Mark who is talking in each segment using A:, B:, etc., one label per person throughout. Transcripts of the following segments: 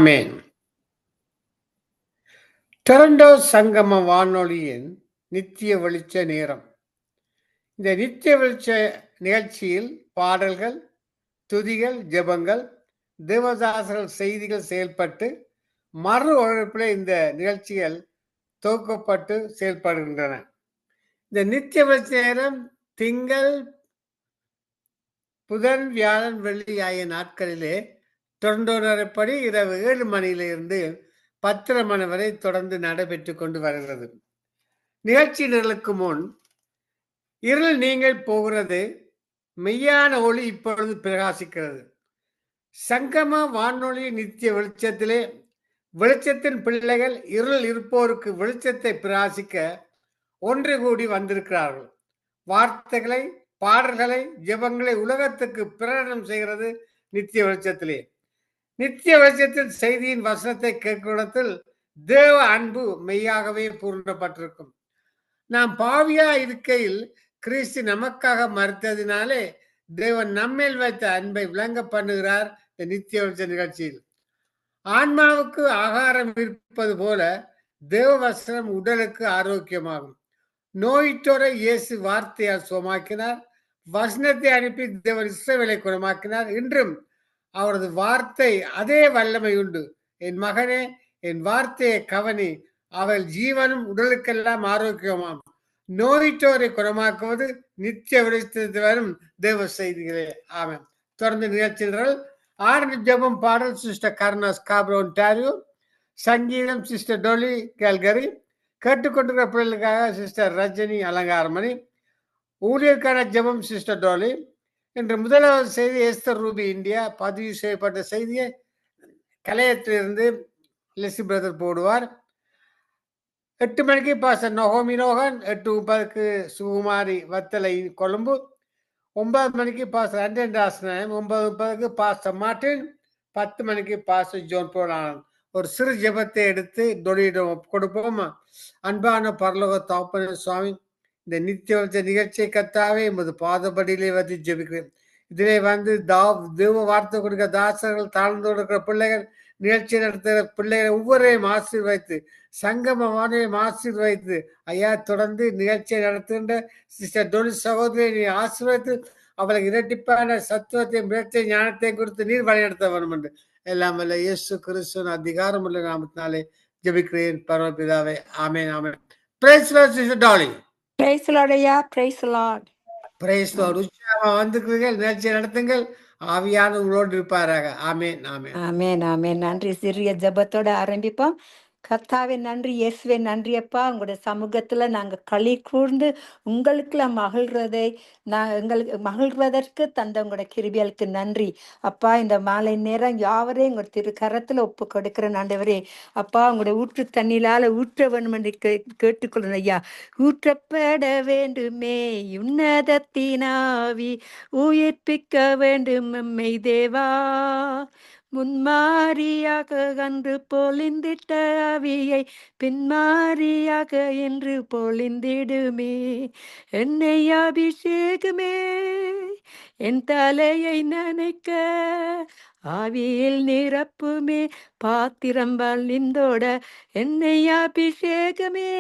A: ஆமேன். Toronto சங்கம வானொலியின் நித்திய வெளிச்ச நேரம். இந்த நித்திய வெளிச்ச நிகழ்ச்சியில் பாடல்கள், துதிகள், ஜெபங்கள், தேவதாசர்கள் செய்திகள் செயல்பட்டு மறு ஒழிப்பில் இந்த நிகழ்ச்சிகள் தொகுக்கப்பட்டு செயல்படுகின்றன. இந்த நித்திய வெளிச்ச நேரம் திங்கள், புதன், வியாழன், வெள்ளி ஆகிய நாட்களிலே டொரண்டோ நேரப்படி இரவு 7 மணியிலிருந்து 10 மணி வரை தொடர்ந்து நடைபெற்று கொண்டு வருகிறது. நிகழ்ச்சிகளுக்கு முன் இருள் நீங்கள் போகிறது, மெய்யான ஒளி இப்பொழுது பிரகாசிக்கிறது. சங்கம வானொலி நித்திய வெளிச்சத்திலே வெளிச்சத்தின் பிள்ளைகள் இருள் இருப்போருக்கு வெளிச்சத்தை பிரகாசிக்க ஒன்று கூடி வந்திருக்கிறார்கள். வார்த்தைகளை, பாடல்களை, ஜெபங்களை உலகத்துக்கு பிரகடனம் செய்கிறது. நித்திய வெளிச்சத்திலே நித்திய வெளிச்சத்தில் செய்தியின் வசனத்தை கேட்குமிடத்தில் தேவ அன்பு மெய்யாகவே பூர்ணப்பட்டிருக்கும். நாம் பாவியா இருக்கையில் கிறிஸ்து நமக்காக மறுத்ததினாலே தேவன் நம்மேல் வைத்த அன்பை விளங்க பண்ணுகிறார். இந்த நித்திய வெளிச்ச நிகழ்ச்சியில் ஆன்மாவுக்கு ஆகாரம் இருப்பது போல தேவ வசனம் உடலுக்கு ஆரோக்கியமாகும். நோயிட்டோரை இயேசு வார்த்தையால் சுகமாக்கினார். வசனத்தை அனுப்பி தேவன் இஸ்ரவேலை குணமாக்கினார். இன்றும் அவரது வார்த்தை அதே வல்லமை உண்டு. என் மகனே, என் வார்த்தையை கவனி, அவள் ஜீவனும் உடலுக்கெல்லாம் ஆரோக்கியமாம். நோயிட்டோரை குணமாக்குவது நித்திய வெளிச்சத்தில் வரும் தேவ செய்திகளே. ஆமாம். தொடர்ந்து நிகழ்ச்சிகள் ஆரஞ்சு ஜெபம் பாடல் சிஸ்டர் கர்னா ஸ்காப்ரோ ஒன்டாரியோ, சங்கீதம் சிஸ்டர் டொலி கேல்கரி, கேட்டுக்கொண்டிருக்கிற பிள்ளைகளுக்காக சிஸ்டர் ரஜினி அலங்காரமணி, ஊழியருக்கான ஜெபம் சிஸ்டர் டோலி. இன்று முதலாவது செய்தி எஸ்தர் ரூபி இந்தியா பதிவு செய்யப்பட்ட செய்தியை கலையத்திலிருந்து லெசி பிரதர் போடுவார். 8 மணிக்கு பாஸ்டர் நொஹோமி ரோகன், 8:30 சுகுமாரி வத்தலை கொழும்பு, 9 மணிக்கு பாஸ்டர் அண்டன் ராசநாயம், 9:30 பாஸ்டர் மார்டின், 10 மணிக்கு பாஸ்டர் ஜோன் போலானன். ஒரு சிறு ஜெபத்தை எடுத்து டொலியிடம் கொடுப்போம். அன்பான பரலோக தகப்பனே சுவாமி, இந்த நித்திய வெளிச்ச நிகழ்ச்சியை கத்தாவே எமது பாதபடியிலே வந்து ஜெபிக்கிறேன். இதிலே வந்து தேவ வார்த்தை கொடுக்க தாசர்கள், தாழ்ந்து கொடுக்கிற பிள்ளைகள், நிகழ்ச்சி நடத்துகிற பிள்ளைகளை ஒவ்வொருவரையும் ஆசீர்வதித்து, சங்கம வானொலியும் ஆசீர்வதித்து, ஐயா தொடர்ந்து நிகழ்ச்சியை நடத்துகின்ற சிஸ்டர் டொலி சகோதரியை நீ ஆசீர்வதித்து அவளுக்கு இரட்டிப்பான சத்துவத்தையும் மிகத்தையும் ஞானத்தையும் கொடுத்து நீர் வழிநடத்த வேண்டும் என்று எல்லாம் வல்ல இயேசு கிறிஸ்துவின் அதிகாரம் உள்ள நாமத்தினாலே ஜெபிக்கிறேன் பரமபிதாவே. ஆமென், ஆமென். Praise Lord sister Dolly.
B: Praise Lord ஐயா, பிரைஸ் லார்ட்.
A: Praise Lord. உற்சாகமா வந்துக்கிறீர்கள், நிகழ்ச்சியை நடத்துங்கள். ஆவியான உங்களோடு இருப்பாராக. ஆமென், ஆமென்.
B: ஆமென், ஆமென். நன்றி. சிறிய ஜெபத்தோட ஆரம்பிப்போம். கர்த்தாவே நன்றி, இயேசுவே நன்றி அப்பா. உங்களுடைய சமூகத்துல நாங்க களி கூர்ந்து உங்களுக்குள்ள மகிழ்றதை எங்களுக்கு மகிழ்வதற்கு தந்த உங்களோட கிருபியலுக்கு நன்றி அப்பா. இந்த மாலை நேரம் யாவரையும் உங்க திருக்கரத்துல ஒப்பு கொடுக்கிறேன் ஆண்டவரே. அப்பா உங்களுடைய ஊற்று தண்ணிலால ஊற்ற வேண்டும் என்று கேட்டுக்கொள்ளும் ஐயா. ஊற்றப்பட வேண்டுமே உன்னதத்தினாவி, உயிர்ப்பிக்க வேண்டும் எம்மை தேவா. முன்மாரியாக அன்று பொழிந்திட்ட ஆவியை பின்மாரியாக என்று பொழிந்திடுமே. என்னை அபிஷேகமே என் தலையை நனைக்க, ஆவியில் நிரப்புமே பாத்திரம் வழிந்தோட. என்னை அபிஷேகமே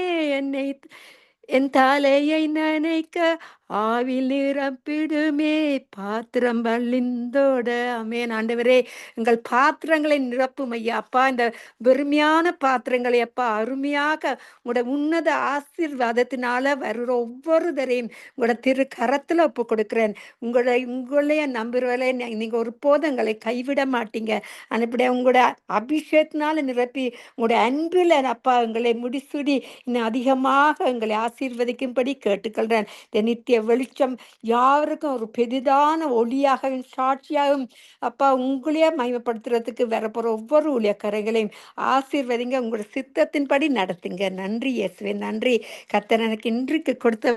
B: என் தலையை நனைக்க, ஆவில் நிரப்பிடுமே பாத்திரம் வழிந்தோட. ஆமென் ஆண்டவரே, எங்கள் பாத்திரங்களை நிரப்பும் ஐயா. அப்பா இந்த வெறுமையான பாத்திரங்களை அப்பா அருமையாக உங்களோட உன்னத ஆசீர்வாதத்தினால வருகிற ஒவ்வொருத்தரையும் உங்களோட திரு கரத்துல ஒப்பு கொடுக்கிறேன். உங்களைய நம்புறவர்களே நீங்க ஒரு போதங்களை கைவிட மாட்டீங்க. அனுப்பிட உங்களோட அபிஷேகத்தினால நிரப்பி உங்களோட அன்பில் அப்பா எங்களை முடிசூடி இன்னும் அதிகமாக எங்களை ஆசீர்வதிக்கும்படி கேட்டுக்கொள்றேன். நித்திய வெளிச்சம் யாருக்கும் ஒரு பெரிதான ஒளியாகவும் சாட்சியாகவும் அப்பா உங்களையே மகிமைப்படுத்துறதுக்கு வரப்போற ஒவ்வொரு ஊழியக்காரங்களையும் ஆசீர்வதிங்க. உங்களோட சித்தத்தின்படி நடத்துங்க. நன்றி இயேசுவே, நன்றி. கர்த்தர் எனக்கு இன்றைக்கு கொடுத்த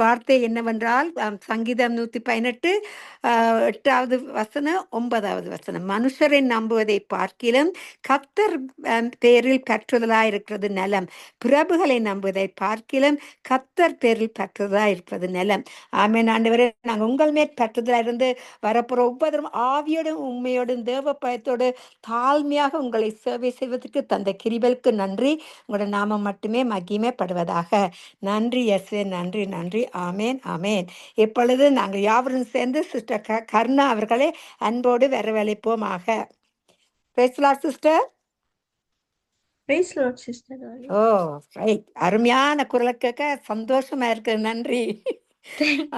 B: வார்த்தை என்னவென்றால் சங்கீதம் 118 8வது வசனம் 9வது வசனம். மனுஷரை நம்புவதை பார்க்கிலும் கர்த்தர் பேரில் பற்றுதலாய் இருக்கிறது நலம். பிரபுகளை நம்புவதை பார்க்கிலும் கர்த்தர் பேரில் பற்றுதலாய் இருப்பது நலம். பலன். ஆமென் ஆண்டவரே, நாங்கள் உங்கள் மேற் பற்றுதலா இருந்து வரப்போற ஒவ்வொருவரும் ஆவியோடும் உண்மையோடும் தேவ பயத்தோடு தாழ்மையாக உங்களை சேவை செய்வதற்கு தந்த கிருபைக்கு நன்றி. உங்களோட நாமம் மட்டுமே மகிமைப்படுவதாக. நன்றி இயேசுவே, நன்றி நன்றி. ஆமேன் ஆமேன். இப்பொழுது நாங்கள் யாவரும் சேர்ந்து சிஸ்டர் கருணா அவர்களை அன்போடு வரவழைப்போமாக. Sister.
C: Praise Lord, Sister Dolly.
B: Oh right. அருமையான குரலை கேட்க சந்தோஷமா இருக்கு. நன்றி.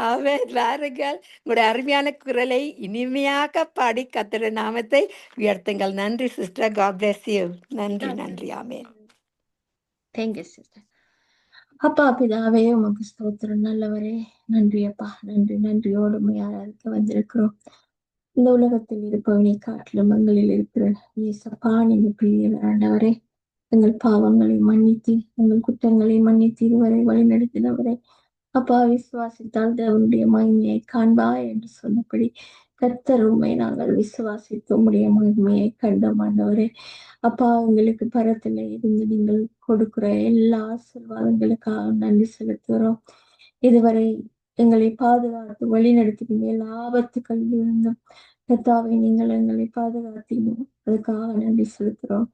B: ஆமென். வாருங்கள், உங்களுடைய அருமையான குரலை இனிமையாக பாடி கர்த்தருடைய நாமத்தை உயர்த்துங்கள். நன்றி சிஸ்டர். God bless you. நன்றி நன்றி. ஆமென்.
C: Thank you, Sister. அப்பா பிதாவே உமக்கு ஸ்தோத்திரம். நல்லவரே, நன்றி அப்பா. நன்றி நன்றியோடு யாராருக்கு வந்திருக்கிறோம். இந்த உலகத்தில் இருப்பவனை காட்டிலும் எங்களில் இருக்கிற இயேசப்பா, நீங்க பிரியவர் ஆண்டவரே. எங்கள் பாவங்களை மன்னித்து எங்கள் குற்றங்களை மன்னித்து இதுவரை வழி நடத்தினவரை அப்பா, விசுவாசித்தால் தேவனுடைய மகிமையை காண்பாய் என்று சொன்னபடி கர்த்தர் உம்மை நாங்கள் விசுவாசித்து உம்முடைய மகிமையை கண்டோம் ஆண்டவரே. அப்பா, எங்களுக்கு பரத்துல இருந்து நீங்கள் கொடுக்கிற எல்லா ஆசீர்வாதங்களுக்காக நன்றி செலுத்துகிறோம். இதுவரை எங்களை பாதுகாத்து வழி நடத்தினீங்க. எல்லா ஆபத்துக்களில் இருந்தும் கர்த்தாவை நீங்கள் எங்களை பாதுகாத்தீங்க. அதுக்காக நன்றி செலுத்துகிறோம்.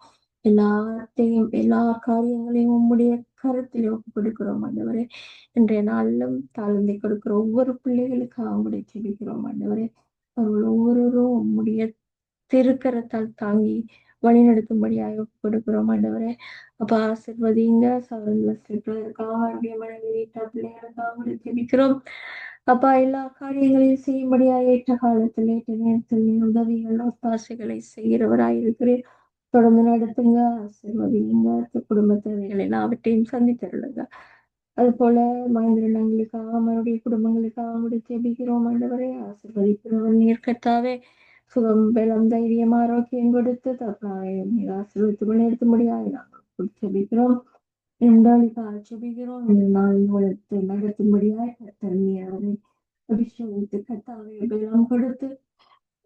C: எல்லாத்தையும் எல்லா காரியங்களையும் உம்முடைய கருத்தில் ஒப்பு கொடுக்கிறோம் ஆண்டவரே. இன்றைய நாளிலும் தாழ்ந்தை கொடுக்கிற ஒவ்வொரு பிள்ளைகளுக்காக உங்களுடைய ஜெபிக்கிறோம் ஆண்டவரே. அவர்கள் ஒவ்வொருவரும் உம்முடைய திருக்கரத்தால் தாங்கி வழிநடத்தும்படியாக ஒப்பு கொடுக்கிறோம் ஆண்டவரே. அப்ப ஆசிர்வதிங்க. அவருடைய மனைவி வீட்டா பிள்ளைகளுக்காக ஜெபிக்கிறோம். அப்பா, எல்லா காரியங்களையும் செய்யும்படியாக ஏற்ற காலத்தில் ஏற்ற நேரத்தில் உதவிகள் ஒத்தாசைகளை செய்கிறவராயிருக்கிறேன். தொடர்ந்து நடத்துங்க, ஆசீர்வதிங்க. குடும்ப தேவைகள் எல்லாவற்றையும் சந்தித்தருளுங்க. அது போல மகேந்திரங்களுக்காக அவருடைய குடும்பங்களுக்காக ஜெபிக்கிறோம் ஆண்டவரே. ஆசீர்வதிக்கிறவர் நீர் கர்த்தாவே. சுகம், பலம், தைரியம், ஆரோக்கியம் கொடுத்து தப்பாவை ஆசீர்வதித்து வழிநடத்த முடியாது நாங்கள் ஜெபிக்கிறோம். ஜெபிக்கிறோம். இந்த நாள் உலகத்தை நடத்தும்படியாய் கர்த்தர் நீர் அவரை அபிஷேகித்து கர்த்தாவை பலம் கொடுத்து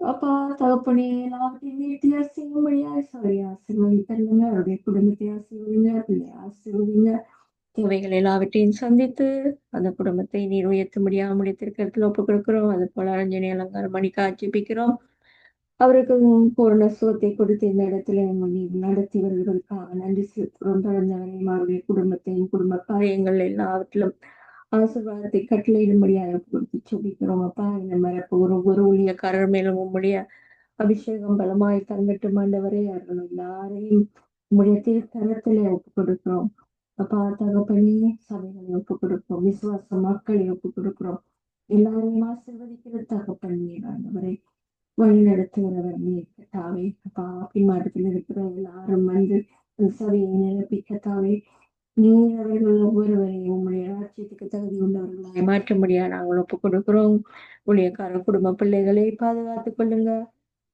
C: அப்பா தகப்பனே எல்லாவற்றையும் நீட்டி செய்யும்படியாய் சரி ஆசீர்வதித்தருங்க. அவருடைய குடும்பத்தை ஆசீர்வதிங்க, பிள்ளை ஆசீர்வதிங்க. தேவைகள் எல்லாவற்றையும் சந்தித்து அந்த குடும்பத்தை நீர் உயர்த்தும்படியாக முடித்திருக்கிறதுல ஒப்புக் கொடுக்கிறோம். அது போல அஞ்சனி அலங்காரம் மணிக்கா ஜெபிக்கிறோம். அவருக்கு பூர்ண சுகத்தை கொடுத்து இந்த இடத்துல நீர் நடத்தி வருவதற்காக நன்றி செலுத்துகிறோம். தொடர்ந்தவரையும் அவருடைய குடும்பத்தையும் குடும்ப காரியங்கள் எல்லாவற்றிலும் ஆசீர்வாதத்தை கட்டளையிடும்படியாக கொடுத்து ஜெபிக்கிறோம். அப்பா, இந்த மரப்பு ஒரு ஊழியக்காரர் மேலும் உம்முடைய அபிஷேகம் பலமாய் தங்கட்டும் ஆண்டவரே. அவர்கள் எல்லாரையும் உம்முடைய திருக்கரத்திலே ஒப்புக் கொடுக்கிறோம். அப்பா தகப்பனே, சபைகளை ஒப்புக் கொடுக்கிறோம். விசுவாச மக்களை ஒப்புக் கொடுக்கிறோம். எல்லாரையும் ஆசீர்வதிக்கிற தகப்பன் நீர் ஆண்டவரை. வழி நடத்துகிறவர் நீர் கர்த்தாவே. அப்பா, பின்மாற்றத்தில் இருக்கிற எல்லாரும் வந்து அந்த சபையை நிரப்பி கர்த்தாவே, நீர் அவர்கள் ஒவ்வொருவரையும் உங்களுடைய ராஜ்யத்துக்கு தகுதி உள்ளவர்களாய் மாற்றும்படியா நாங்கள் ஒப்புக் கொடுக்கிறோம். ஊழியக்கார குடும்ப பிள்ளைகளை பாதுகாத்துக் கொள்ளுங்க.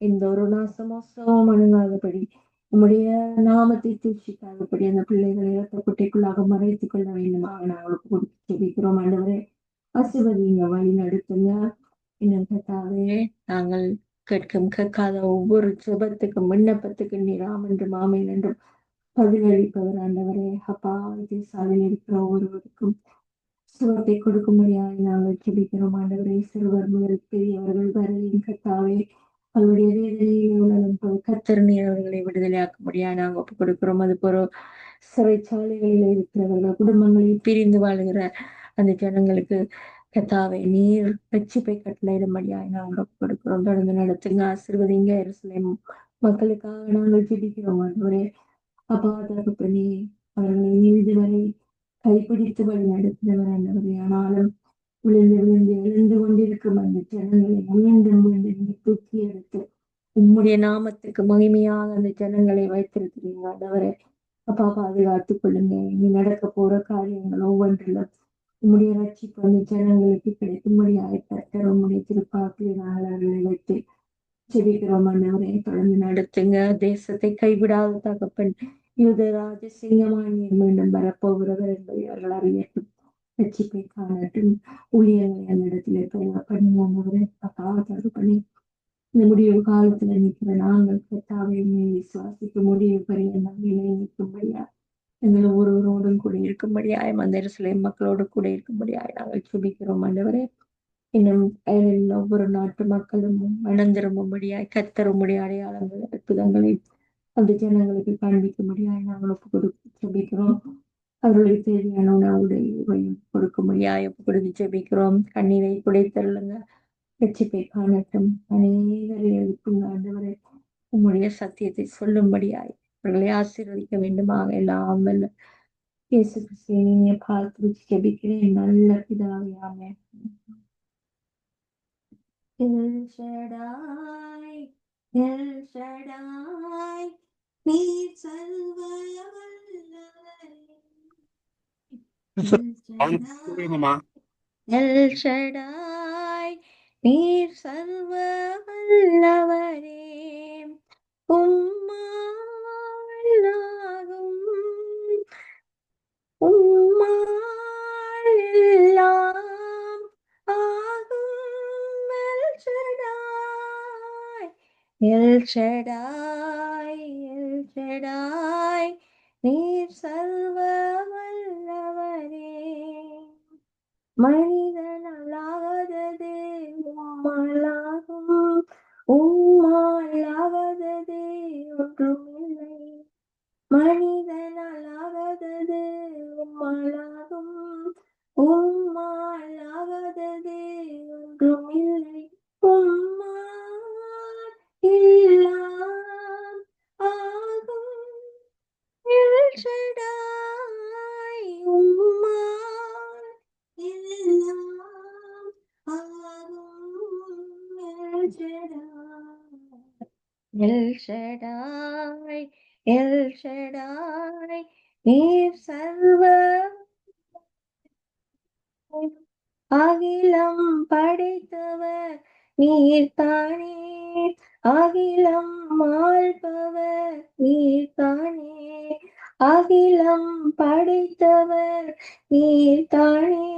C: எந்த ஒரு நாசமோசமும் அணுகாதபடி உம்முடைய நாமத்தை தூஷிக்காதபடி அந்த பிள்ளைகளை இரத்த குட்டைக்குள்ளாக மறைத்துக் கொள்ள வேண்டுமாக நாங்கள் ஒப்புக் கொடுத்து ஜெபிக்கிறோம் ஆண்டவரே. ஆசீர்வதிங்க, வழி நடத்துங்க. இன்னும் கர்த்தாவே, நாங்கள் கேட்காத ஒவ்வொரு ஜெபத்துக்கும் விண்ணப்பத்துக்கு நீர் ஆம் என்றும் ஆமென் என்றும் பதிலளிப்பவர் ஆண்டவரே. அப்பா, சாலையில் இருக்கிற ஒவ்வொருவருக்கும் சுகத்தை கொடுக்கும்படியாக நாங்கள் ஜெபிக்கிறோம் ஆண்டவரே. சிறுவர் முதல் பெரியவர்கள் வரையும் கர்த்தாவே, அவருடைய வேதனையிலே உணரும் கர்த்தர் நீர் அவர்களை விடுதலையாக்கும்படியாக நாங்கள் ஒப்புக் கொடுக்கிறோம். அது போல சிறைச்சாலைகளில் இருக்கிறவர்கள் குடும்பங்களை பிரிந்து வாழ்கிற அந்த ஜனங்களுக்கு கர்த்தாவே நீர் ரட்சிப்பை கட்டளையிடும்படியாக நாங்கள் ஒப்புக் கொடுக்கிறோம். தொடர்ந்து நடத்துங்க, ஆசீர்வதிங்க. எருசலேம் மக்களுக்காக நாங்கள் ஜெபிக்கிறோம் ஆண்டவரே. அப்பா தகப்பனே, அவர்களை இதுவரை கைப்பிடித்து வழி நடத்தினவர் ஆண்டவரே. ஆனாலும் விழுந்து விழுந்து எழுந்து கொண்டிருக்கும் அந்த ஜனங்களை மீண்டும் மீண்டும் தூக்கி எடுத்து உம்முடைய நாமத்துக்கு மகிமையாக அந்த ஜனங்களை வைத்திருக்கிறீங்க ஆண்டவரே. அப்பா, பாதுகாத்துக் கொள்ளுங்க. இனி நடக்க போற காரியங்கள் ஒவ்வொன்றிலும் உம்முடைய ரட்சிப்பு அந்த ஜனங்களுக்கு கிடைக்கும்படியாக கர்த்தர் உம்முடைய திருப்பாக்கிலே நாங்கள் அவர்களை வைத்து ஜெபிக்கிறோம் ஆண்டவரே. தொடர்ந்து நடத்துங்க. தேசத்தை கைவிடாத தகப்பன் யூதராஜ சிங்கமாய் மீண்டும் வரப்போகிறவர் என்பதை அவர்கள் அறியட்டும். ரட்சிப்பை காணட்டும். ஊழியர்களை அந்த இடத்துல பண்ணுவாங்க. அப்பா தகப்பனே, இந்த முடிவு காலத்துல நிற்கிற நாங்கள் கர்த்தாவை விசுவாசிக்க முடிவு பெரிய நம்பிக்கை நிற்கும்படியா எங்கள் ஒருவரோடும் கூட இருக்கும்படியாய் அந்த எருசலேம் மக்களோடு கூட இருக்கும்படியாய் நாங்கள் சுபிக்கிறோம் ஆண்டவரே. இன்னும் ஒவ்வொரு நாட்டு மக்களும் மனம் திரும்பும்படியாய் கத்தரும்படிய அடையாளங்கள் அற்புதங்களை அந்த ஜனங்களுக்கு காண்பிக்கும்படியாய் நாங்கள் ஒப்பு கொடுத்து ஜெபிக்கிறோம். அவர்களுக்கு தேவையான உணவுடையும் கொடுக்கும்படியாய் ஒப்பு கொடுத்து ஜெபிக்கிறோம். கண்ணீரை குடைத்தருளுங்க, ரட்சிப்பை காணட்டும், அநேகரை எழுப்புங்க ஆண்டவரே. உம்முடைய சத்தியத்தை சொல்லும்படியாய் அவர்களை ஆசீர்வதிக்க வேண்டுமாக எல்லாம் வல்ல இயேசு கிறிஸ்துவை நீங்க பார்த்து வச்சு ஜெபிக்கிறேன் நல்ல பிதாவே. ஆமென். எல் ஷடாய், எல் ஷடாய், நீர் சர்வ வல்லவரே. எல் ஷடாய், எல் ஷடாய், நீர் சர்வ வல்லவரே. உம்மாலாகும் உம்மாலெல்லாம் ஆகும். El Shaddai, L Shaddai, L Shaddai, நீர் சர்வ வல்லவரே. மனிதனாலாகாதது உம்மாலாகும், உம்மாலாகாதது ஒன்றுமில்லை. மனிதனாலாகாதது உம்மாலாகும், உம்மாலாகாதது ஒன்றுமில்லை. உம்மால் எல்லாம் ஆகும். எல் ஷடாய், உம்மால் எல்லாம் ஆகும். El Shaddai, L Shaddai, L Shaddai, நீர் சர்வ அகிலம் படைத்தவர் நீர்தானே. அகிலம் ஆள்பவர் நீர்தானே. அகிலம் படைத்தவர் நீர்தானே.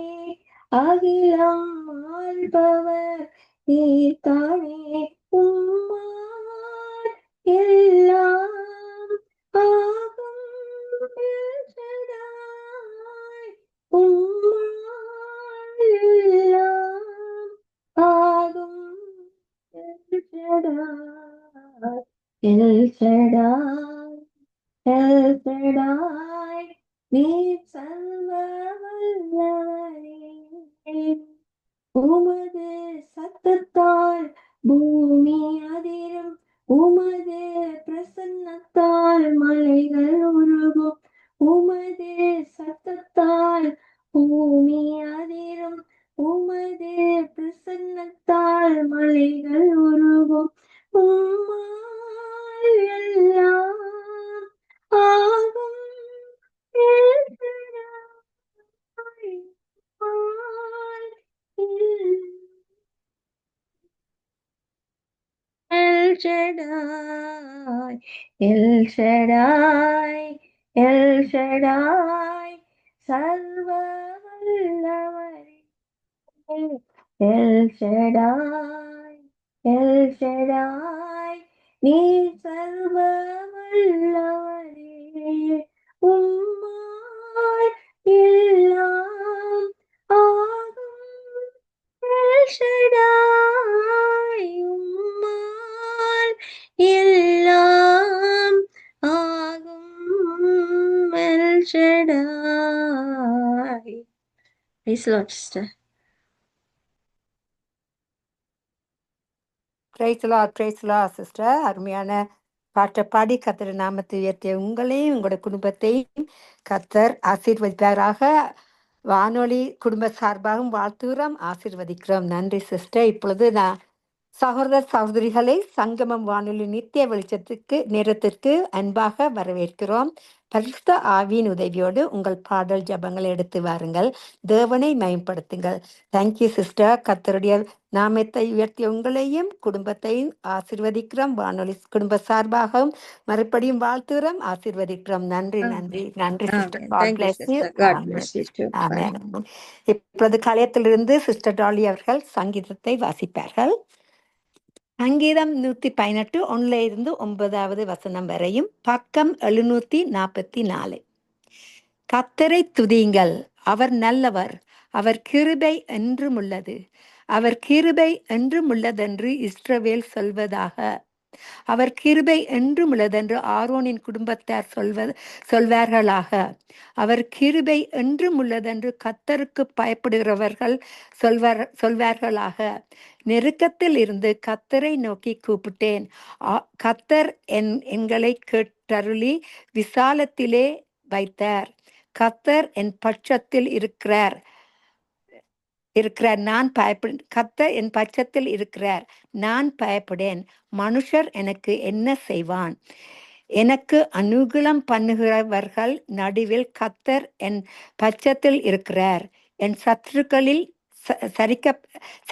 C: அகிலம் ஆள்பவர் நீர்தானே. உம்மால் எல்லாம் ஆகும். எல் ஷடாய், உம்மால் எல்லாம் ஆகும். El Shaddai, L Shaddai, L Shaddai, நீர் சர்வ வல்லவரே. உமது சத்தத்தால் பூமி அதிரும், உமது பிரசன்னத்தால் மலைகள் உருகும். உமது சத்தத்தால் பூமி அதிரும், உமது பிரசன்னத்தால் மலைகள் உருகும். உம்மால் எல்லாம் ஆகும். எல் ஷடாய், உம்மால் L Shaddai, L Shaddai, L Shaddai, சர்வ வல்லவரே. எல் ஷடாய், எல் ஷடாய், நீர் சர்வ வல்லவரே. உம்மால் எல்லாம் ஆகும். எல் ஷடாய், உம்மால் எல்லாம் ஆகும். El Shaddai. Praise the Lord, sister.
B: Praise Lord sister. அருமையான பாட்டை பாடி கத்தர் நாமத்தை உயர்த்திய உங்களையும் உங்களோட குடும்பத்தையும் கத்தர் ஆசீர்வதிப்பாராக. வானொலி குடும்ப சார்பாகவும் வாழ்த்துகிறோம், ஆசீர்வதிக்கிறோம். நன்றி சிஸ்டர். இப்பொழுது நான் சகோதர சகோதரிகளை சங்கமம் வானொலி நித்திய வெளிச்சத்துக்கு நேரத்திற்கு அன்பாக வரவேற்கிறோம். பரிசுத்த ஆவியின் உதவியோடு உங்கள் பாடல் ஜபங்களை எடுத்து வாருங்கள். தேவனை மயம்படுத்துங்கள். Thank you sister. கர்த்தருடைய நாமத்தை உயர்த்திய உங்களையும் குடும்பத்தையும் ஆசீர்வதிக்கிறோம். வானொலி குடும்ப சார்பாகவும் மறுபடியும் வாழ்த்துகிறோம், ஆசீர்வதிக்கிறோம். நன்றி நன்றி நன்றி sister.
C: Amen.
B: God
C: Thank you,
B: bless you.
C: sister. God bless you too. Bye.
B: ஆமென். இப்பொழுது கலையத்திலிருந்து சிஸ்டர் டாலி அவர்கள் சங்கீதத்தை வாசிப்பார்கள். சங்கீதம் 118 1 இருந்து 9வது வசனம் வரையும், பக்கம் 744. கர்த்தரை துதியுங்கள், அவர் நல்லவர், அவர் கிருபை என்றும் உள்ளது. அவர் கிருபை என்றும் உள்ளதென்று இஸ்ரவேல் சொல்வதாக. அவர் கிருபை என்றும் உள்ளதென்று ஆரோனின் குடும்பத்தார் சொல்வார்களாக. அவர் கிருபை என்றும் உள்ளதென்று கர்த்தருக்கு பயப்படுகிறவர்கள் சொல்வார்களாக. நெருக்கத்தில் இருந்து கர்த்தரை நோக்கி கூப்பிட்டேன். கர்த்தர் எங்களை கேட்டருளி விசாலத்திலே வைத்தார். கர்த்தர் என் பட்சத்தில் இருக்கிறார். கர்த்தர் என் பட்சத்தில் இருக்கிறார், நான் பயப்படேன். மனுஷர் எனக்கு என்ன செய்வான்? எனக்கு அனுகூலம் பண்ணுகிறவர்கள் நடுவில் கர்த்தர் என் பட்சத்தில் இருக்கிறார். என் சத்துருக்களில்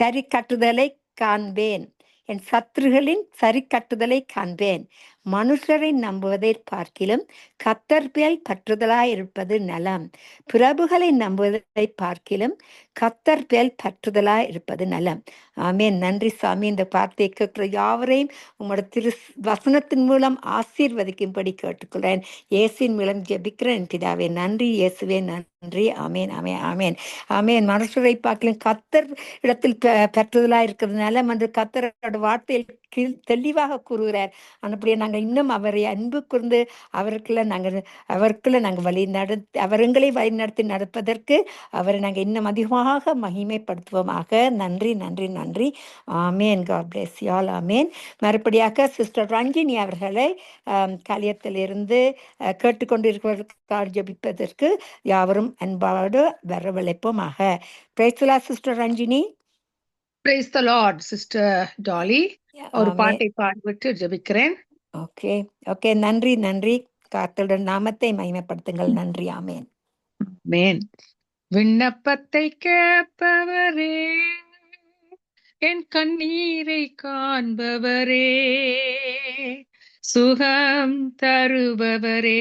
B: சரி கட்டுதலை காண்பேன். என் சத்துருகளின் சரி கட்டுதலை காண்பேன். மனுஷரை நம்புவதை பார்க்கிலும் கர்த்தர் மேல் பற்றுதலாயிருப்பது நலம். பிரபுகளை நம்புவதை பார்க்கிலும் கர்த்தர் மேல் பற்றுதலாயிருப்பது நலம். ஆமென். நன்றி சாமி. இந்த வார்த்தையை கேட்கிற யாவரையும் உங்களோட திரு வசனத்தின் மூலம் ஆசீர்வதிக்கும்படி கேட்டுக்கொள்கிறேன். இயேசுவின் மூலம் ஜெபிக்கிறேன் பிதாவே. நன்றி இயேசுவே, நன்றி. ஆமேன், ஆமேன், ஆமேன், ஆமேன். மனுஷரை பார்க்கலும் கர்த்தர் இடத்தில் பெற்றுதலாக இருக்கிறதுனால என்று கர்த்தரோட வார்த்தையில் தெளிவாக கூறுகிறார். அப்படியே நாங்கள் இன்னும் அவரை அன்பு கூர்ந்து அவருக்குள்ள நாங்கள் அவர்களை வழி நடத்தி நடப்பதற்கு அவரை நாங்கள் இன்னும் அதிகமாக மகிமைப்படுத்துவோமாக. நன்றி, நன்றி, நன்றி. ஆமேன். God bless you all. ஆமேன். மறுபடியாக சிஸ்டர் ரஞ்சினி அவர்களை கலியத்திலிருந்து கேட்டுக்கொண்டிருக்கிறவர்களுக்காக ஜெபிப்பதற்கு யாவரும் அன்போடு வரவழைப்போமாக. Praise the Lord sister Ranjini.
D: Praise the Lord sister Dolly. ஒரு
B: ஆமென்.
D: பாட்டை பாடிவிட்டு ஜெபிக்கிறேன்.
B: Okay, okay. நன்றி, நன்றி. கர்த்தருடைய நாமத்தை மகிமைப்படுத்துங்கள். நன்றி. ஆமென்.
D: ஆமென். விண்ணப்பத்தை கேட்பவரே, என் கண்ணீரை காண்பவரே, சுகம் தருபவரே,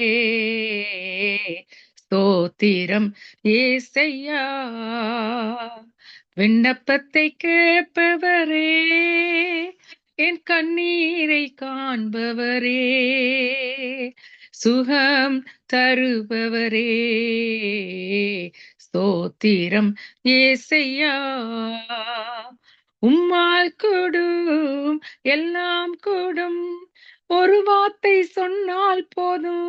D: ஸ்தோத்திரம் ஏசையா. விண்ணப்பத்தை கேட்பவரே, என் கண்ணீரை காண்பவரே, சுகம் தருபவரே, ஸ்தோத்திரம் ஏசையா. உம்மால் கூடும் எல்லாம் கூடும், ஒரு வார்த்தை சொன்னால் போதும்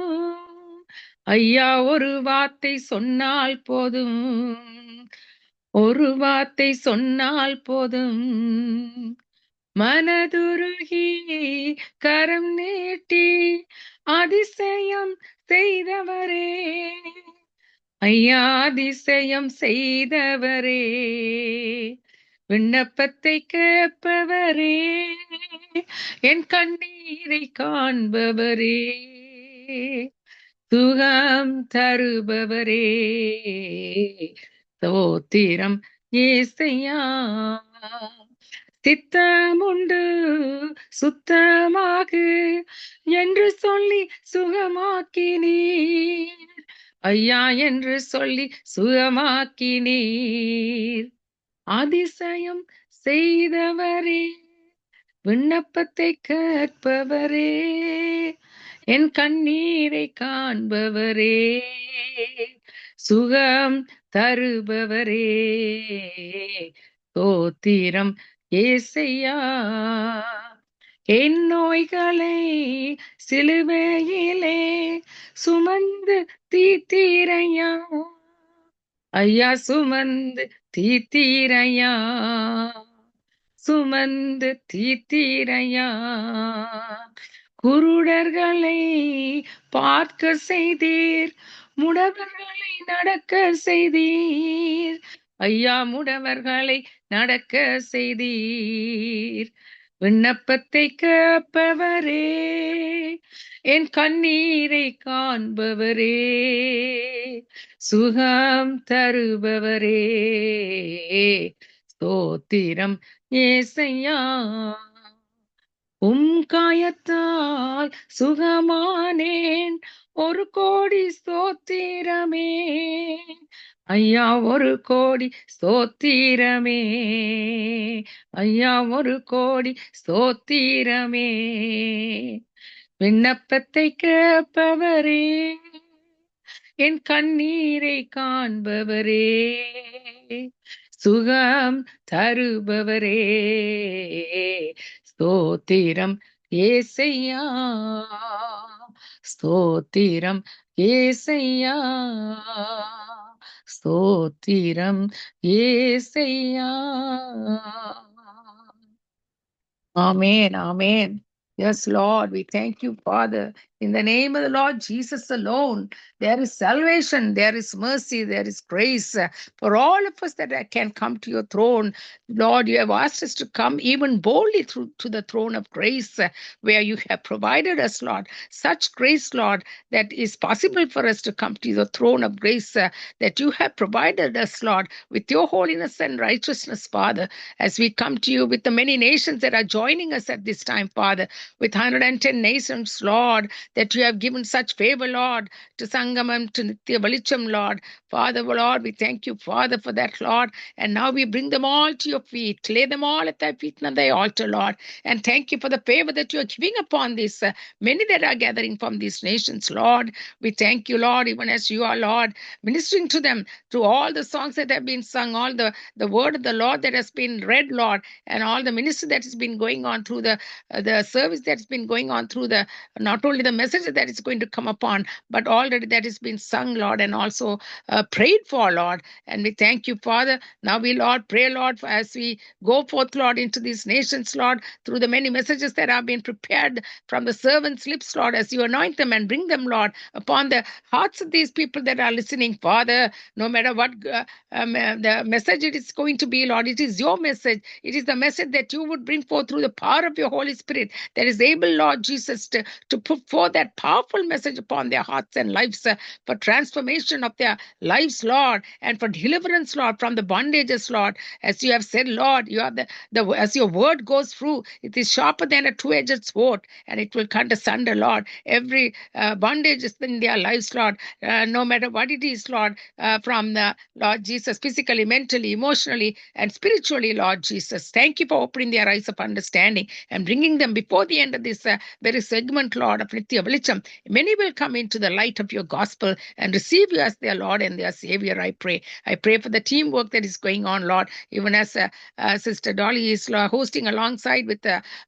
D: ஐயா, ஒரு வார்த்தை சொன்னால் போதும், ஒரு வார்த்தை சொன்னால் போதும். மனதுருகி கரம் நீட்டி அதிசயம் செய்தவரே, ஐயா அதிசயம் செய்தவரே, விண்ணப்பத்தை கேட்பவரே, என் கண்ணீரை காண்பவரே, சுகம் தருபவரே, ஸ்தோத்திரம் ஏசையா. சித்தமுண்டு சுத்தமாகு என்று சொல்லி சுகமாக்கினீர் ஐயா, என்று சொல்லி சுகமாக்கினீர். அதிசயம் செய்தவரே, விண்ணப்பத்தை கேட்பவரே, என் கண்ணீரை காண்பவரே, சுகம் தருபவரே, ஸ்தோத்திரம் ஏசையா. என் நோய்களை சிலுவையிலே சுமந்து தீத்தீரையா ஐயா, சுமந்து தீத்தீரையா, சுமந்து தீத்தீரையா. குருடர்களை பார்க்க செய்தீர், முடவர்களை நடக்க செய்தீர் ஐயா, முடவர்களை நடக்க செய்தீர். விண்ணப்பத்தை கேட்பவரே, என் கண்ணீரை காண்பவரே, சுகம் தருபவரே, ஸ்தோத்திரம் ஏசையா. காயத்தால் சுகமானேன், ஒரு கோடி ஸ்தோத்திரமே ஐயா, ஒரு கோடி ஸ்தோத்திரமே ஐயா, ஒரு கோடி ஸ்தோத்திரமே. விண்ணப்பத்தை கேட்பவரே, என் கண்ணீரை காண்பவரே, சுகம் தருபவரே, ஸ்தோத்திரம் ஏசையா, ஸ்தோத்திரம் ஏசையா, ஸ்தோத்திரம் ஏசையா. Amen. Amen. Yes, Lord, we thank you, Father. In the name of the Lord Jesus alone, there is salvation, there is mercy, there is grace for all of us that can come to your throne. Lord, you have asked us to come even boldly through to the throne of grace where you have provided us, Lord. Such grace, Lord, that is possible for us to come to the throne of grace that you have provided us, Lord, with your holiness and righteousness, Father, as we come to you with the many nations that are joining us at this time, Father, with 110 nations, Lord, that you have given such favor, Lord, to Sangamam, to Nitya Valicham, Lord. Father, Lord, we thank you, Father, for that, Lord. And now we bring them all to your feet, lay them all at thy feet and thy altar, Lord. And thank you for the favor that you are giving upon this, many that are gathering from these nations, Lord. We thank you, Lord, even as you are, Lord, ministering to them through all the songs that have been sung, all the word of the Lord that has been read, Lord, and all the ministry that has been going on through the service that's been going on through the, not only the message that is going to come upon, but already that has been sung, Lord, and also prayed for, Lord. And we thank you, Father. Now we, Lord, pray, Lord, as we go forth, Lord, into these nations, Lord, through the many messages that have been prepared from the servants' lips, Lord, as you anoint them and bring them, Lord, upon the hearts of these people that are listening, Father, no matter what the message it is going to be, Lord, it is your message. It is the message that you would bring forth through the power of your Holy Spirit that is able, Lord Jesus, to put forth that powerful message upon their hearts and lives for transformation of their lives, Lord, and for deliverance, Lord, from the bondages, Lord. As you have said, Lord, you are the as your word goes through, it is sharper than a two-edged sword, and it will cut asunder, Lord, every bondage in their lives, Lord, no matter what it is, Lord, from the Lord Jesus, physically, mentally, emotionally, and spiritually, Lord Jesus. Thank you for opening their eyes of understanding and bringing them before the end of this very segment, Lord, of Nitya Valicham. Many will come into the light of your gospel and receive you as their Lord and their Savior, I pray. I pray for the teamwork that is going on, Lord, even as Sister Dolly is hosting alongside with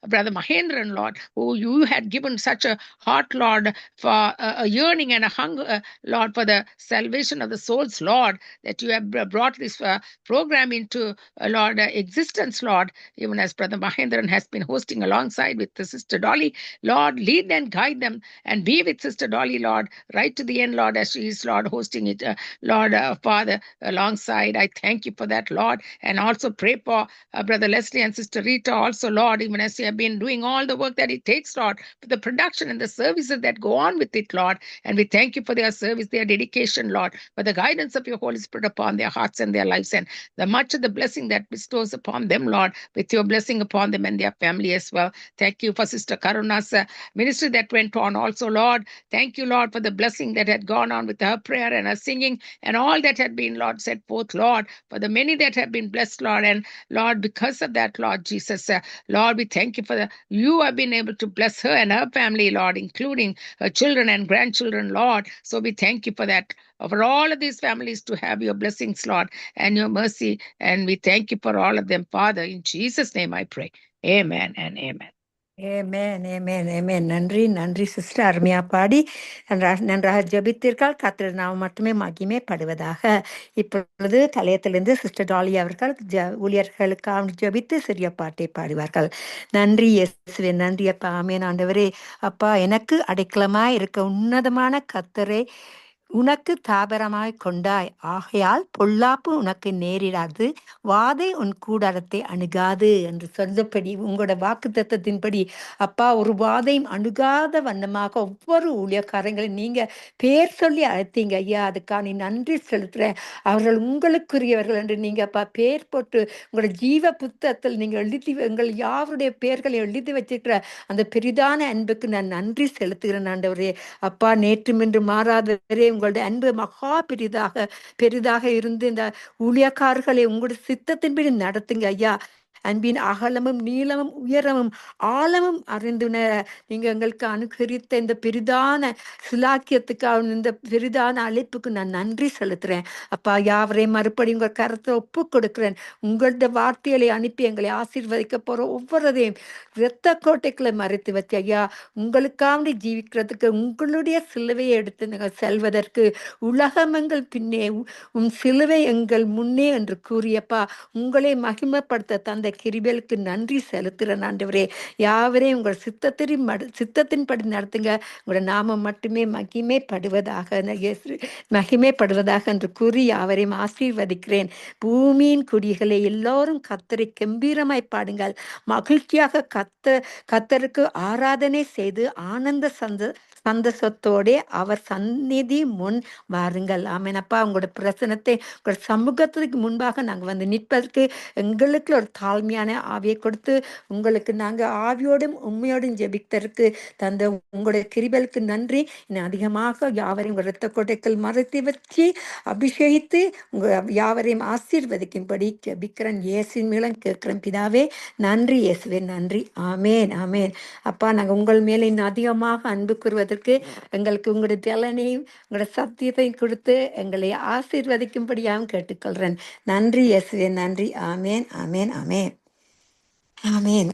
D: Brother Mahendran, Lord, who you had given such a heart, Lord, for a yearning and a hunger, Lord, for the salvation of the souls, Lord, that you have brought this program into, Lord, existence, Lord, even as Brother Mahendran has been hosting alongside with the Sister Dolly. Lord, lead and guide them and be with Sister Dolly, Lord, right to the end, Lord, as she is, Lord, hosting it, Lord, Father, alongside. I thank you for that, Lord, and also pray for Brother Leslie and Sister Rita also, Lord, even as they have been doing all the work that it takes, Lord, for the production and the services that go on with it, Lord. And we thank you for their service, their dedication, Lord, for the guidance of your Holy Spirit upon their hearts and their lives, and the much of the blessing that bestows upon them, Lord, with your blessing upon them and their family as well. Thank you for Sister Karuna's ministry that went on also, Lord. Thank you, Lord, for the blessing that had gone on with her prayer and her singing and all that had been, Lord, set forth, Lord, for the many that have been blessed, Lord. And Lord, because of that, Lord Jesus, Lord, we thank you for you have been able to bless her and her family, Lord, including her children and grandchildren, Lord. So we thank you for that, for all of these families to have your blessings, Lord, and your mercy. And we thank you for all of them, Father. In Jesus' name I pray. Amen and amen.
B: Amen, amen, amen. நன்றி நன்றி sister, அருமையா பாடி நன்றாக ஜெபித்தீர்கள். கர்த்தர் நாமம் மட்டுமே மகிமைப்படுவதாக. இப்பொழுது கலையத்திலிருந்து sister tally அவர்கள் ஊழியர்களுக்காக ஜெபித்து சிறிய பாட்டை பாடுவார்கள். நன்றி இயேசுவே, நன்றி அப்பா. ஆமென் ஆண்டவரே. அப்பா, எனக்கு அடைக்கலமாய் இருக்க உன்னதமான கர்த்தரை உனக்கு தாபரமாய் கொண்டாய், ஆகையால் பொல்லாப்பு உனக்கு நேரிடாது, வாதை உன் கூடாரத்தை அணுகாது என்று சொன்னபடி உங்களோட வாக்கு தத்தத்தின்படி அப்பா, ஒரு வாதையும் அணுகாத வண்ணமாக ஒவ்வொரு ஊழியக்காரங்களையும் நீங்க பேர் சொல்லி அழைத்தீங்க ஐயா. அதுக்காக நீ நன்றி செலுத்துறேன். அவர்கள் உங்களுக்குரியவர்கள் என்று நீங்க அப்பா பேர் போட்டு உங்களோட ஜீவ புத்தகத்தில் நீங்க எழுதி எங்கள் யாருடைய பெயர்களை எழுதி வச்சிருக்கிற அந்த பெரிதான அன்புக்கு நான் நன்றி செலுத்துகிறேன் ஆண்டவரே. அப்பா, நேற்றும் இன்று மாறாதவரே, உங்களுடைய அன்பு மகா பெரிதாக இருந்து இந்த ஊழியக்காரர்களை உங்களுடைய சித்தத்தின்படி நடத்துங்க ஐயா. அன்பின் அகலமும் நீளமும் உயரமும் ஆழமும் அறிந்துணர நீங்க எங்களுக்கு அனுகரித்த இந்த பெரிதான சிலாக்கியத்துக்காக இந்த பெரிதான அழைப்புக்கு நான் நன்றி செலுத்துறேன். அப்பா, யாவரையும் மறுபடியும் உங்க கருத்தை ஒப்பு கொடுக்கிறேன். உங்களோட வார்த்தைகளை அனுப்பி எங்களை ஆசீர்வதிக்க போற ஒவ்வொருதையும் இரத்த கோட்டைக்குள்ள மறைத்து வச்சு ஐயா, உங்களுக்காண்டி ஜீவிக்கிறதுக்கு உங்களுடைய சிலுவையை எடுத்து நாங்கள் செல்வதற்கு உலகம் எங்கள் பின்னே உன் சிலுவை எங்கள் முன்னே என்று கூறியப்பா, உங்களை மகிமைப்படுத்த தந்த கிருபைகளுக்கு நன்றி செலுத்துகிறேன் ஆண்டவரே. யாவரையும் உங்கள் சித்தத்தின்படி நடத்துங்க. உங்களோட நாமம் மட்டுமே மகிமைப்படுவதாக என்று கூறி யாவரையும் ஆசீர்வதிக்கிறேன். பூமியின் குடிகளை எல்லோரும் கர்த்தரை கம்பீரமாய் பாடுங்கள். மகிழ்ச்சியாக கர்த்தருக்கு ஆராதனை செய்து ஆனந்த சந்தோஷத்தோடே அவர் சந்நிதி முன் வாருங்கள். ஆமென். அப்பா, உங்களோட பிரசனத்தை உங்களோட சமூகத்துக்கு முன்பாக நாங்கள் வந்து நிற்பதற்கு எங்களுக்கு ஒரு தாழ்மையான ஆவியை கொடுத்து உங்களுக்கு நாங்கள் ஆவியோடும் உண்மையோடும் ஜெபித்ததற்கு தந்த உங்களுடைய கிருபைகளுக்கு நன்றி. இன்னும் அதிகமாக யாவரையும் உங்கள் இரத்த கோட்டைகள் மறைத்து வச்சு அபிஷேகித்து உங்க யாவரையும் ஆசீர்வதிக்கும்படி ஜெபிக்கிறேன். இயேசுவின் மூலம் கேட்கிறேன் பிதாவே. நன்றி இயேசுவே, நன்றி. ஆமேன், ஆமேன். அப்பா, நாங்கள் உங்கள் மேலே இன்னும் அதிகமாக அன்பு கூறுவதற்கு எங்களுக்கு உங்களுடைய பலனையும் உங்களோட சத்தியத்தையும் கொடுத்து எங்களை ஆசீர்வதிக்கும்படியாகவும் கேட்டுக்கொள்கிறேன். நன்றி இயேசுவே, நன்றி. ஆமேன், ஆமேன், ஆமேன், ஆமேன்.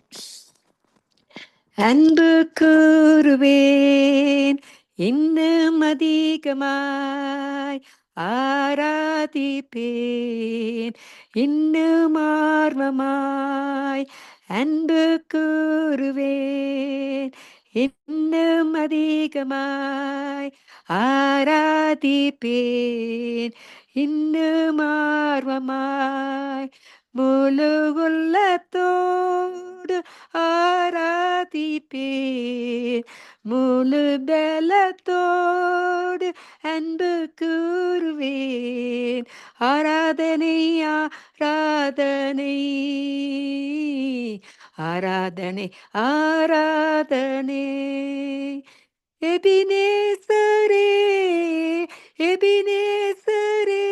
B: அன்பு கூறுவேன் இன்னும் அதிகமாய், ஆராதிப்பேன் இன்னும் ஆர்வமாய். அன்பு கூறுவேன் இன்னும் அதிகமாய், ஆராதிப்பேன் இன்னும் ஆர்வமாய். முழு உள்ளத்தோடு ஆராதிப்பேன் முழு பலத்தோடு அன்பு கூறுவேன். ஆராதனை ஆராதனை ஆராதனை ஆராதனை. எபினேசரே எபினேசரே,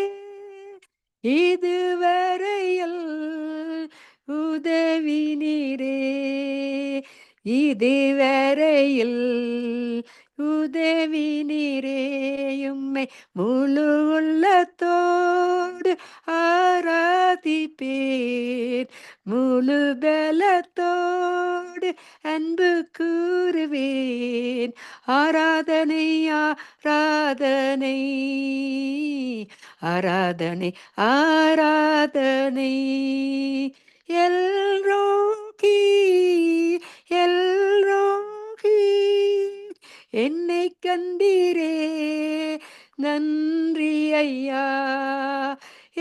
B: இதுவரையில் உதவி நீரே, இதுவரையில் உதவி நீரே. உம்மை முழு உள்ளத்தோடு ஆராதிப்பேன் முழு பலத்தோடு அன்பு கூறுவேன். ஆராதனை ஆராதனை ஆராதனை ஆராதனை. எல்ரோகி எல்ரோகி, என்னை கண்டீரே நன்றி ஐயா.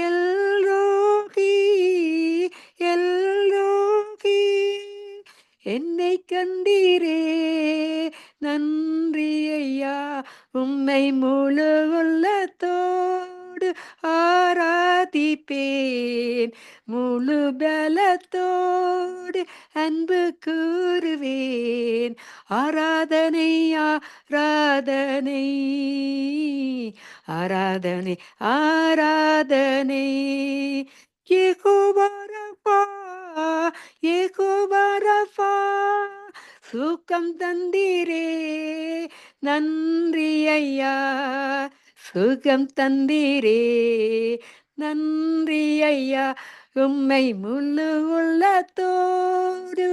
B: எல்ரோகி எல்ரோகி, என்னை கண்டீரே நன்றி ஐயா. உம்மை முழு உள்ளத்தோடு ஆராதிப்பேன் முழு பலத்தோடு அன்பு கூறுவேன். ஆராதனை ஆராதனை ஆராதனை ஆராதனை. யெகோவா ரஃபா யெகோவா ரஃபா, சுகம் தந்தீரே நன்றி ஐயா. சுகம் தந்தீரே நன்றி ஐயா. உம்மை முழு உள்ளத்தோடு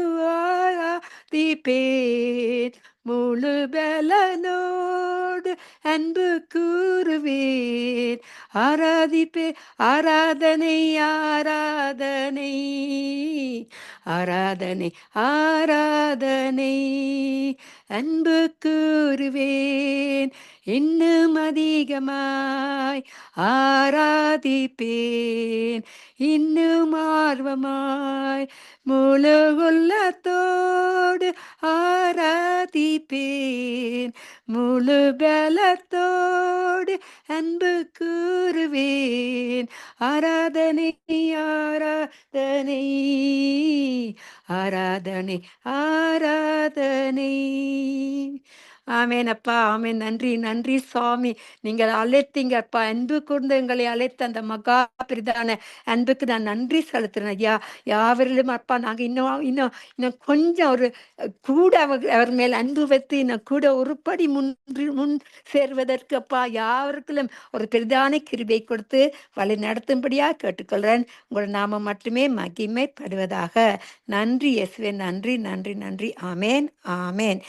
B: ஆராதிப்பேன் முழு பலனோடு அன்பு கூறுவேன். ஆராதிப்பேன் ஆராதனை ஆராதனை ஆராதனை ஆராதனை. அன்பு கூறுவேன் இன்னும் அதிகமாய், ஆராதிப்பேன் இன்னும் ஆர்வமாய். முழு உள்ளத்தோடு ஆராதிப்பேன் முழு பலத்தோடு அன்பு கூறுவேன். ஆராதனை ஆராதனை ஆராதனை ஆராதனை ஆமேன் அப்பா, ஆமேன். நன்றி, நன்றி சுவாமி. நீங்கள் அழைத்தீங்க அப்பா, அன்பு கூர்ந்து எங்களை அழைத்த அந்த மகா பிரதான அன்புக்கு நான் நன்றி செலுத்துறேன் ஐயா. யாவரிலும் அப்பா, நாங்கள் இன்னும் இன்னும் இன்னும் கொஞ்சம் ஒரு கூட அவர் மேல் அன்பு வைத்து இன்னும் கூட ஒரு படி முன் சேர்வதற்கு அப்பா, யாவருக்கும் ஒரு பிரதான கிருபை கொடுத்து வழி நடத்தும்படியா கேட்டுக்கொள்கிறேன். உங்கள் நாமம் மட்டுமே மகிமைப்படுவதாக. நன்றி இயேசுவே, நன்றி நன்றி நன்றி. ஆமேன், ஆமேன்.